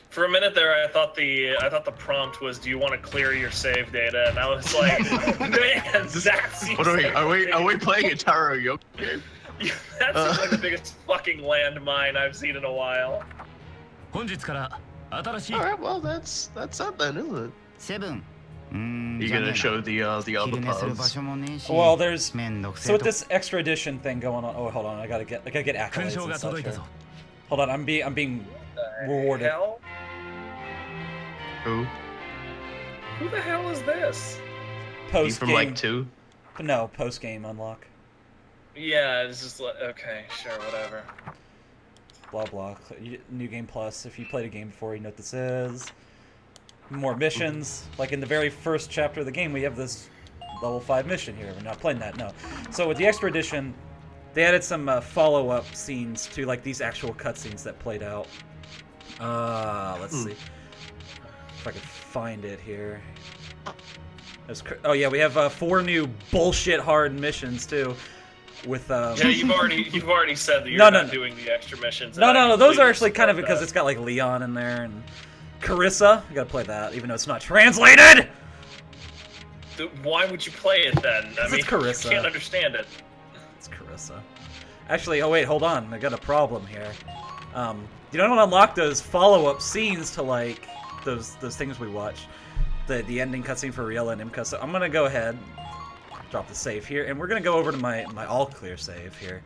For a minute there, I thought the prompt was, "Do you want to clear your save data?" And I was like, "Man, that seems What are we playing a Taro Yoke game? Yeah, that seems like the biggest fucking landmine I've seen in a while." Alright, well that's it then, isn't it? 7 You gonna show the other pubs? Well, there's so with this extra edition thing going on. Oh, hold on, I gotta get accolades and such here. Hold on, I'm being rewarded. Hell? Who? Who the hell is this? Post from game. like 2? No, post game unlock. Yeah, it's just like, okay, sure, whatever. Blah blah. New game plus. If you played a game before, you know what this is. More missions. Like in the very first chapter of the game, we have this level 5 mission here. We're not playing that, no. So with the extra edition, they added some follow-up scenes to like these actual cutscenes that played out. Let's see if I can find it here. Oh yeah, we have 4 new bullshit hard missions too. With yeah, you've already said that you're not doing the extra missions. No, those are actually kind of because it's got like Leon in there and Carissa. You gotta play that, even though it's not translated. Why would you play it then? I mean, it's Carissa. You can't understand it. It's Carissa. Actually, oh wait, hold on. I got a problem here. You don't unlock those follow-up scenes to like those things we watched. The ending cutscene for Riella and Imca. So I'm gonna go ahead, drop the save here, and we're gonna go over to my all clear save here,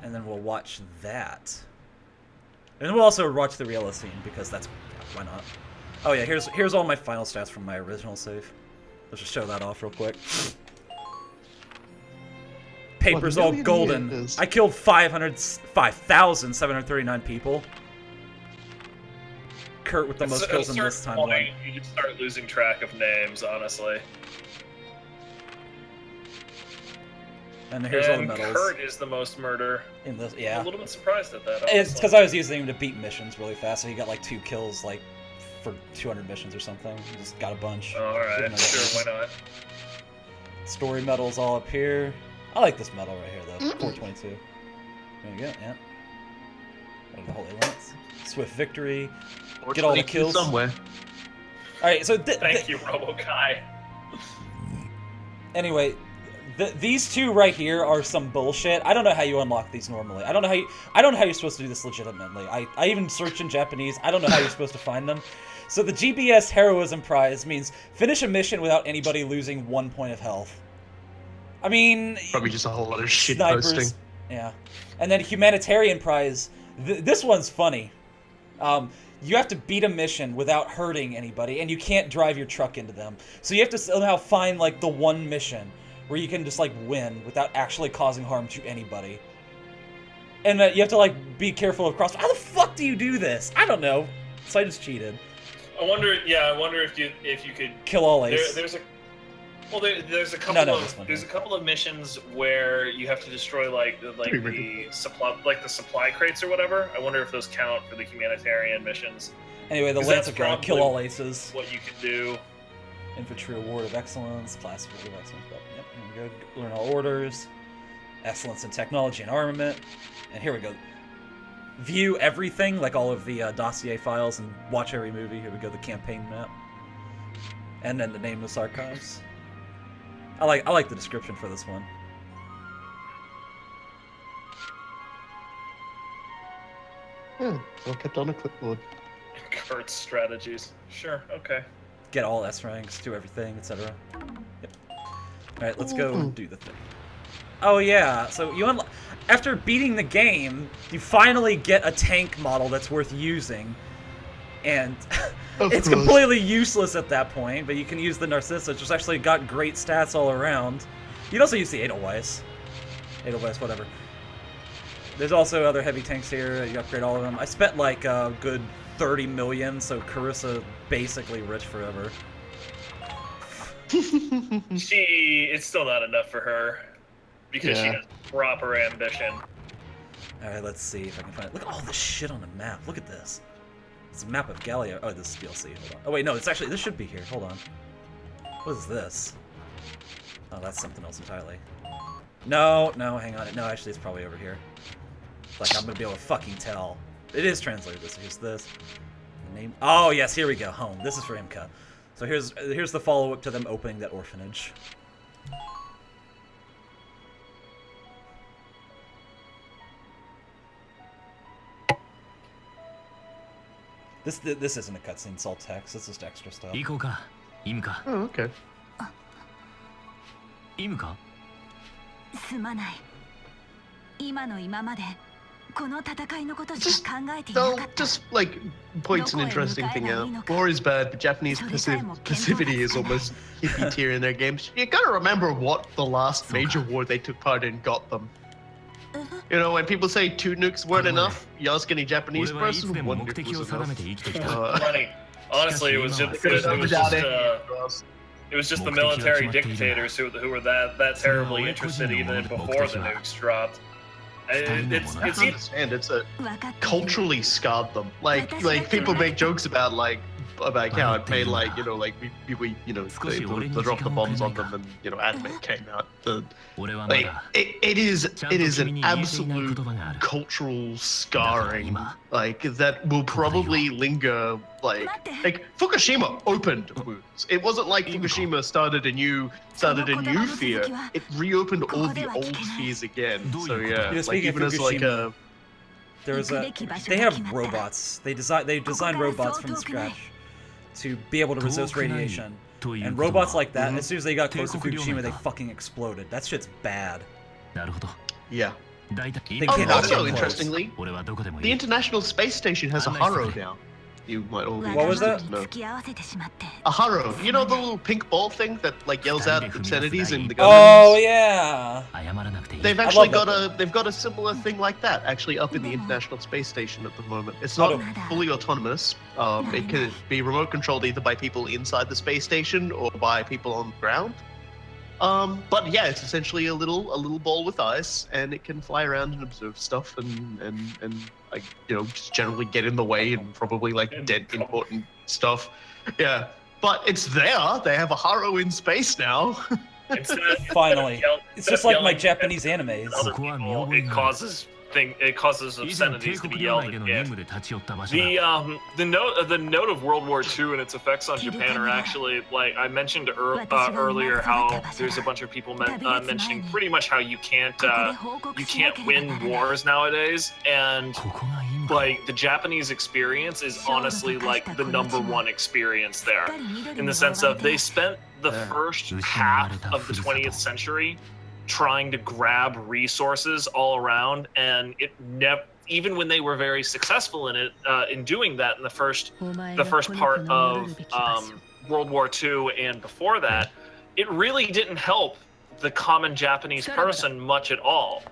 and then we'll watch that. And we'll also watch the Riella scene because that's why not? Oh yeah, here's all my final stats from my original save. Let's just show that off real quick. Paper's all golden. I killed 5,739 people. Kurt with the most kills in this timeline. You just start losing track of names, honestly. And here's all the medals. Kurt is the most murder. In this, yeah. I'm a little bit surprised at that. Honestly. It's because I was using him to beat missions really fast, so he got like 2 kills like for 200 missions or something. He just got a bunch. Alright, sure, why not? Story medals all up here. I like this medal right here though, 422. There you go, yeah. The Holy Lance. Swift victory. Get all the kills. Somewhere. Alright, so thank you, RoboKai. Anyway, these 2 right here are some bullshit. I don't know how you unlock these normally. I don't know how you're supposed to do this legitimately. I even searched in Japanese. I don't know how you're supposed to find them. So the GBS Heroism Prize means finish a mission without anybody losing 1 point of health. I mean, probably just a whole lot of shit snipers, posting. Yeah. And then Humanitarian Prize. This one's funny. You have to beat a mission without hurting anybody, and you can't drive your truck into them. So you have to somehow find like the one mission where you can just like win without actually causing harm to anybody. And you have to like be careful of cross. How the fuck do you do this? I don't know. So I just cheated. I wonder if you could kill all ace. There's a couple of missions where you have to destroy the supply crates or whatever. I wonder if those count for the humanitarian missions. Anyway, the Lance of God, kill all aces. What you can do. Infantry Award of Excellence, Class Award of Excellence. Yep, here we go. Learn all orders. Excellence in Technology and Armament. And here we go. View everything, like all of the dossier files, and watch every movie. Here we go, the campaign map. And then the Nameless Archives. I like the description for this one. Yeah, all kept on a clipboard. Kurt's strategies. Sure, okay. Get all S ranks, do everything, etc. Yep. Alright, let's go do the thing. Oh yeah, so you after beating the game, you finally get a tank model that's worth using. And it's completely useless at that point, but you can use the Narcissa, which actually got great stats all around. You can also use the Edelweiss. Edelweiss, whatever. There's also other heavy tanks here. You upgrade all of them. I spent like a good 30 million, so Carissa basically rich forever. It's still not enough for her. Because she has proper ambition. Alright, let's see if I can find it. Look at all this shit on the map. Look at this. It's a map of Gallia. Oh, this is DLC. Hold on. Oh, wait, no, it's actually... This should be here. Hold on. What is this? Oh, that's something else entirely. No, hang on. No, actually, it's probably over here. Like, I'm gonna be able to fucking tell. It is translated this. Here's this. The name. Oh, yes, here we go. Home. This is for Imca. So here's the follow-up to them opening that orphanage. This isn't a cutscene, it's all text. It's just extra stuff. Oh, okay. Imca? Just like points an interesting thing out. War is bad, but Japanese passivity is almost hippie tier in their games. You gotta remember what the last major war they took part in got them. You know, when people say 2 nukes weren't enough, you ask any Japanese person, 1 nuke was enough. Funny. Honestly, it was just the military dictators who were that terribly interested even before the nukes dropped. It's understand. It's culturally scarred them. Like people make jokes about how it made they dropped the bombs on them and anime came out. It is an absolute cultural scarring that will probably linger. Like Fukushima opened wounds. It wasn't like Fukushima started a new fear. It reopened all the old fears again. So yeah, even as a they have robots. They design robots from scratch to be able to resist radiation. And robots like that, as soon as they got close to Fukushima, they fucking exploded. That shit's bad. Yeah. Also, interestingly, the International Space Station has a Haro now. You might all be What was that? A Haro. You know the little pink ball thing that yells out obscenities in the Gundams? Oh yeah. They've actually got a similar thing like that actually up in the International Space Station at the moment. It's not fully autonomous. It can be remote controlled either by people inside the space station or by people on the ground. But yeah, it's essentially a little ball with eyes, and it can fly around and observe stuff and just generally get in the way and probably dent important stuff. Yeah, but it's there. They have a Haro in space now. Finally, it's just like my Japanese animes. It causes obscenities to be yelled at. The note of World War II and its effects on Japan are actually, I mentioned earlier, how there's a bunch of people mentioning pretty much how you can't win wars nowadays, and the Japanese experience is honestly the #1 experience there, in the sense of they spent the first half of the 20th century trying to grab resources all around, and it never, even when they were very successful in it, in doing that in the first part of World War II and before that, it really didn't help the common Japanese person much at all.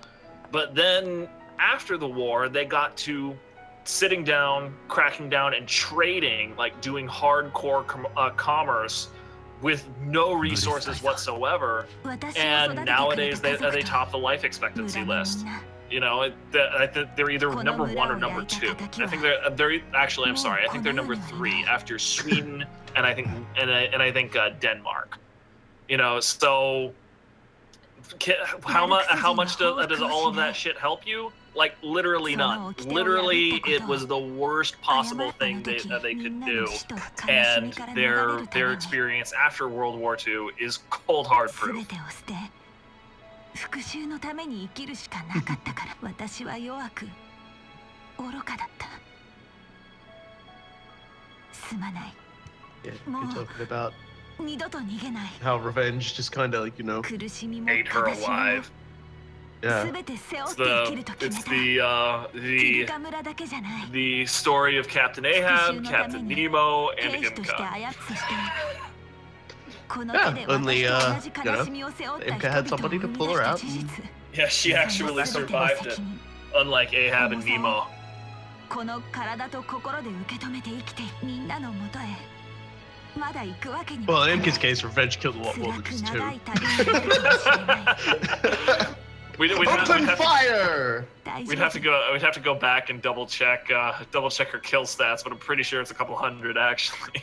But then after the war, they got to sitting down, cracking down, and trading, doing hardcore commerce with no resources whatsoever, and nowadays they top the life expectancy list. They're either #1 or #2. I think they're actually, I'm sorry, I think they're #3 after Sweden and I think Denmark. So how much does all of that shit help you? Literally none. Literally, it was the worst possible thing that they could do, and their experience after World War II is cold hard proof. Yeah, you're talking about how revenge just kind of ate her alive. Yeah. It's the story of Captain Ahab, Captain Nemo, and Imca. Yeah, only Imca had somebody to pull her out. Yeah, she actually survived it, unlike Ahab and Nemo. Well, in Imca's case, revenge killed a lot more than just 2. Open fire! We'd have to go back and double check her kill stats, but I'm pretty sure it's a couple hundred actually.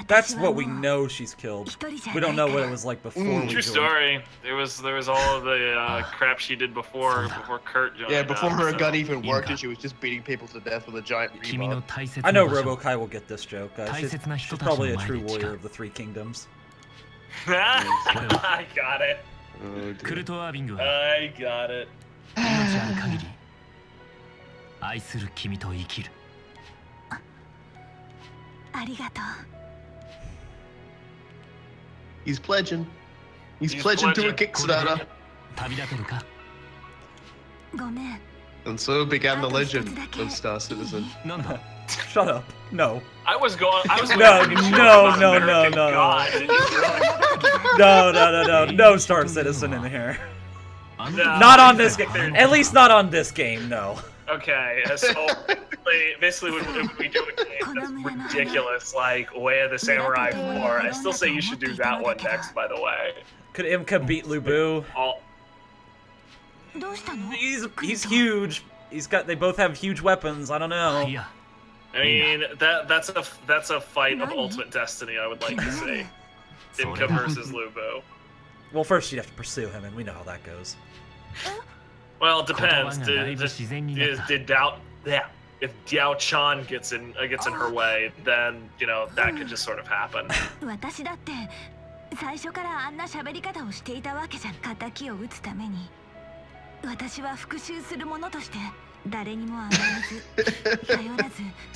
That's what we know she's killed. We don't know what it was like before we True joined. story. There was all of the crap she did before Kurt joined. Yeah, before her so. gun even worked, and she was just beating people to death with a giant rebar. I know Robo-Kai will get this joke. She's probably a true warrior of the Three Kingdoms. I got it. Oh, I got it. He's pledging. He's pledging to a Kickstarter. And so began the legend of Star Citizen. Shut up. No. I was going. No Star Citizen in here. No, Not on this game. At least not on this game, no. Okay, so basically when we do a game that's ridiculous, like Way of the Samurai 4, I still say you should do that one next, by the way. Could Imca beat Lubu? He's huge. They both have huge weapons. I don't know. I mean, that's a fight of ultimate destiny, I would like to see. Imca versus Lubu. Well, first you'd have to pursue him, and we know how that goes. Well, it depends. If Diao Chan gets in her way, then that could just sort of happen. It's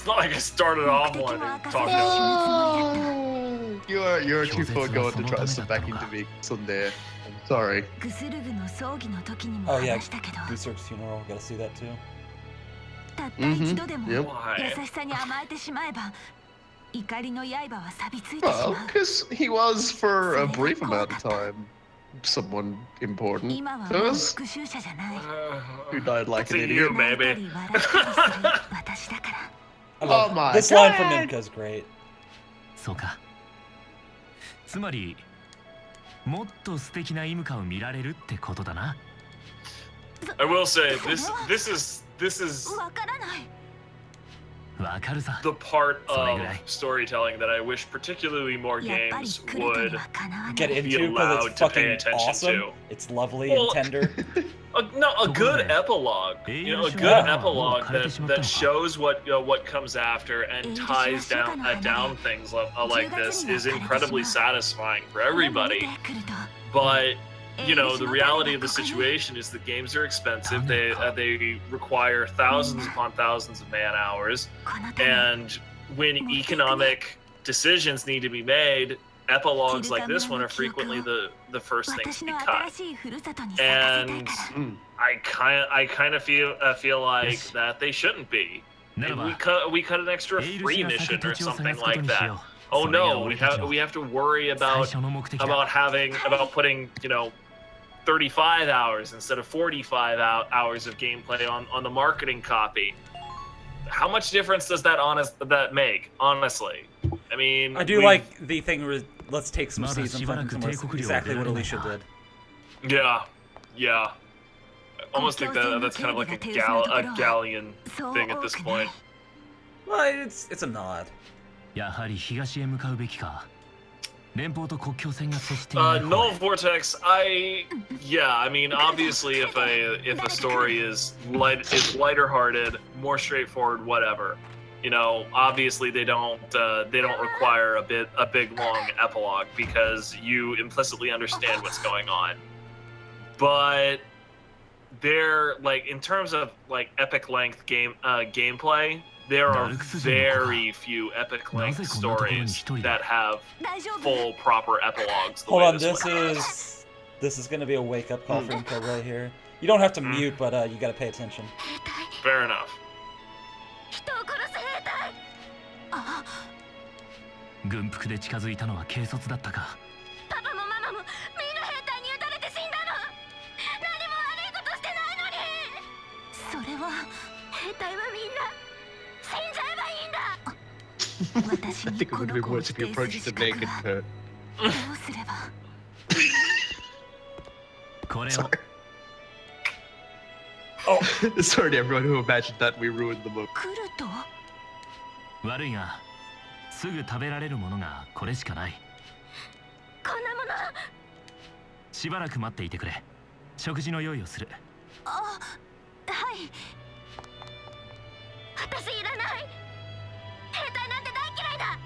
not like I started off wanting to talk to you. You're too far gone to try to sit back into me, Sunday. I'm sorry. Oh yeah, Gusark's funeral. Gotta see that too. Yep. Why? Well, because he was for a brief amount of time someone important to us. Who died like an idiot. Maybe. Oh my This line from Imca is great. I will say this is the part of storytelling that I wish particularly more games would Get be into because allowed it's to pay fucking attention awesome. to. It's lovely Well, and tender. A good epilogue. A good epilogue that shows what comes after and ties down things like this is incredibly satisfying for everybody. But the reality of the situation is that games are expensive. They require thousands upon thousands of man hours, and when economic decisions need to be made, epilogues like this one are frequently the first things to be cut. And I kind of feel like that they shouldn't be. Maybe we cut an extra free mission or something like that. Oh no, we have to worry about putting 35 hours instead of 45 hours of gameplay on the marketing copy. How much difference does that make, honestly? I mean, I do like the thing where let's take some seeds and plant them somewhere. Exactly what Alicia did. Yeah. I almost think that's kind of like a galleon thing at this point. Well, it's a nod. Null Vortex, I mean, obviously, if a story is lighter hearted, more straightforward, whatever, obviously they don't require a big long epilogue because you implicitly understand what's going on. But they're in terms of epic length gameplay, there are very few epic length stories that have full proper epilogues. Hold on, this is going to be a wake up call for Imca right here. You don't have to mute, but you got to pay attention. Fair enough. I think it would have been worse if you approached the naked Kurt. Sorry. Oh, sorry to everyone who imagined that we ruined the book. すぐ食べられるものがこれしかない。こんなもの。しばらく待っていてくれ。食事の用意をする。あ、はい。私いらない。兵隊なんて大嫌いだ。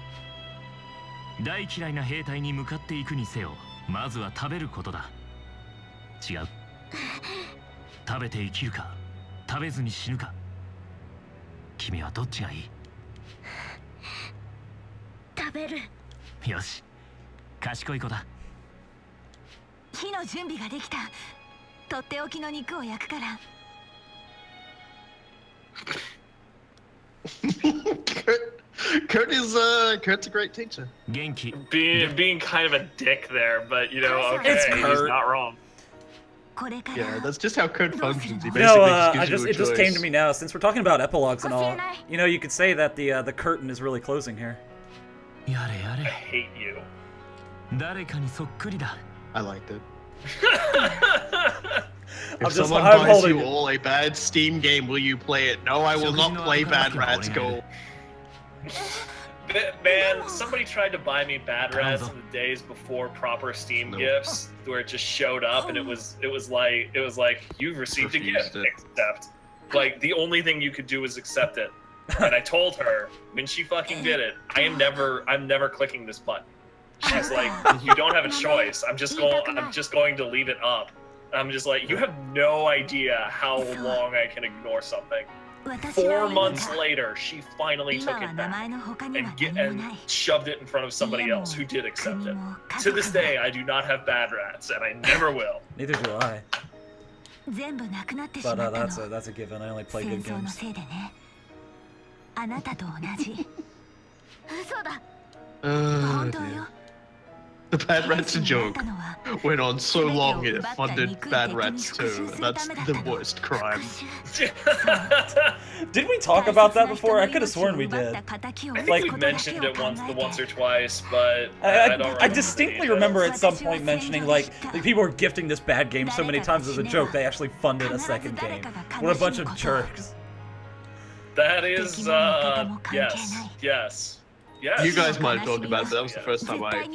大嫌いな兵隊に向かっていくにせよ、まずは食べることだ。違う。食べて生きるか、食べずに死ぬか。君はどっちがいい？食べる。よし、賢い子だ。火の準備ができた。とっておきの肉を焼くから。Kurt's a great teacher. 元気。Being kind of a dick there, but you know, okay, It's he's Kurt. not wrong. Yeah, that's just how Kurt functions. He basically No, just gives you a it just choice. came to me now. Since we're talking about epilogues and all, you know, you could say that the curtain is really closing here. やれや I れ。 hate you. 誰かにそっくりだ。 I liked it. I'm If someone I'm buys holding you it. all a bad Steam game, will you play it? No, I will not play Bad Rats Go. Man, somebody tried to buy me Bad Rats in the days before proper Steam gifts, where it just showed up and it was like you've received a gift. Accept. Like the only thing you could do was accept it. And I told her when she fucking did it, I'm never clicking this button. She's like, you don't have a choice. I'm just going to leave it up. I'm just like, you have no idea how long I can ignore something. 4 months later, she finally took it back and shoved it in front of somebody else who did accept it. To this day, I do not have Bad Rats, and I never will. Neither do I. But that's a given. I only play good games. あなたと同じ。嘘だ。 dear. The Bad Rats joke went on so long it funded Bad Rats too. That's the worst crime. Did we talk about that before? I could have sworn we did. I think Like- we mentioned it once or twice, but I don't I remember distinctly the remember details. at some point mentioning like people were gifting this bad game so many times as a joke they actually funded a second game. What a bunch of jerks. That is, yes. You guys might have talked about it. That was the first time I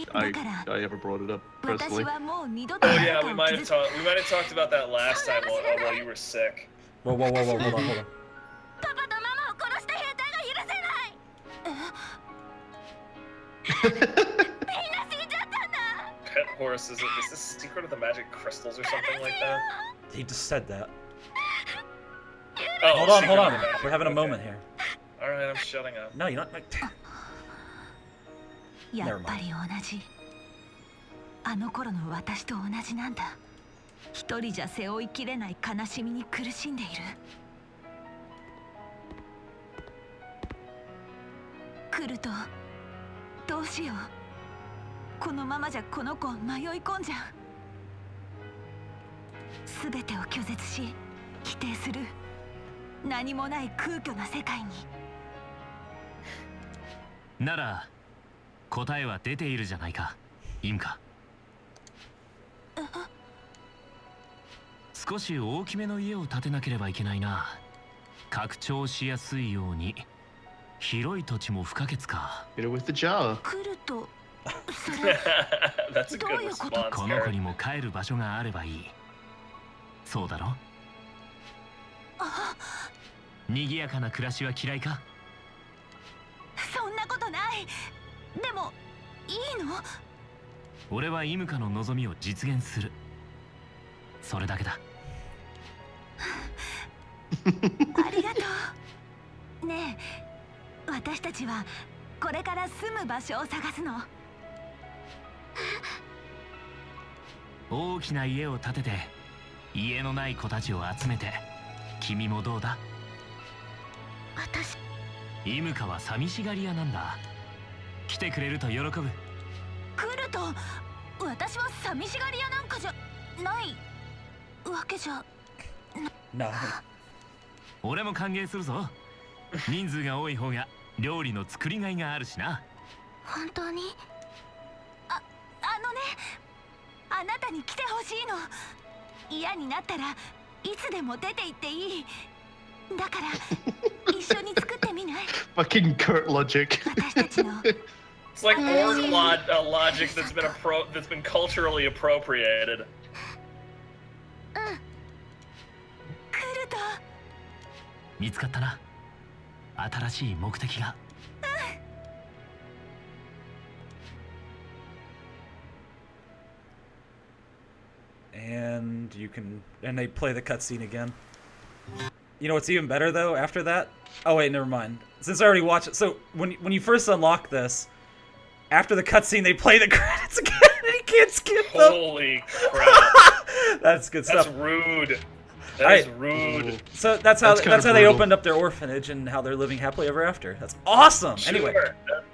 ever brought it up personally. Oh yeah, we might have talked about that last time while you were sick. Whoa, hold on. パパとママを殺した兵隊が許せない。みんな死んじゃったんだ。 Pet horse, is this Secret of the Magic Crystals or something like that? He just said that. Oh, Hold on. Secret of the Magic- We're having a okay. moment here. Alright, I'm shutting up. No, you're not. やっぱり同じ。あの頃の私と同じなんだ。一人じゃ背負いきれない悲しみに苦しんでいる。来るとどうしよう。このままじゃこの子迷い込んじゃう。すべてを拒絶し否定する何もない空虚な世界に。なら答えは出ているじゃないか、イムカ。少し大きめの家を建てなければいけないな。拡張しやすいように広い土地も不可欠か。Hit it with the jar. 来るとそれ That's a good response, この子 Karen. にも帰る場所があればいい。そうだろ？賑やかな暮らしは嫌いか？そんなことない。でもいいの？俺はイムカの望みを実現する。それだけだ。ありがとう。ねえ、私たちはこれから住む場所を探すの。大きな家を建てて家のない子たちを集めて、君もどうだ？私、イムカは寂しがり屋なんだ。来てくれると喜ぶ。来ると私は寂しがり屋なんかじゃないわけじゃ。No. 俺も歓迎するぞ。人数が多い方が料理の作りがいがあるしな。本当に？あのね、あなたに来てほしいの。嫌になったらいつでも出て行っていい。だから一緒に作ってみない？ Fucking Kurt logic. 私たちの It's like org logic that's been culturally appropriated. クルト。見つかったな。新しい目的が。And they play the cutscene again. You know what's even better though after that? Oh wait, never mind. Since I already watched it, so when you first unlock this, after the cutscene they play the credits again and you can't skip them. Holy crap. That's good stuff. That's rude. That is rude. So that's how they opened up their orphanage and how they're living happily ever after. That's awesome. Sure. Anyway.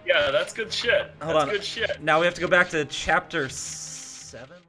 Yeah, that's good shit. Hold on. Good shit. Now we have to go back to chapter 7.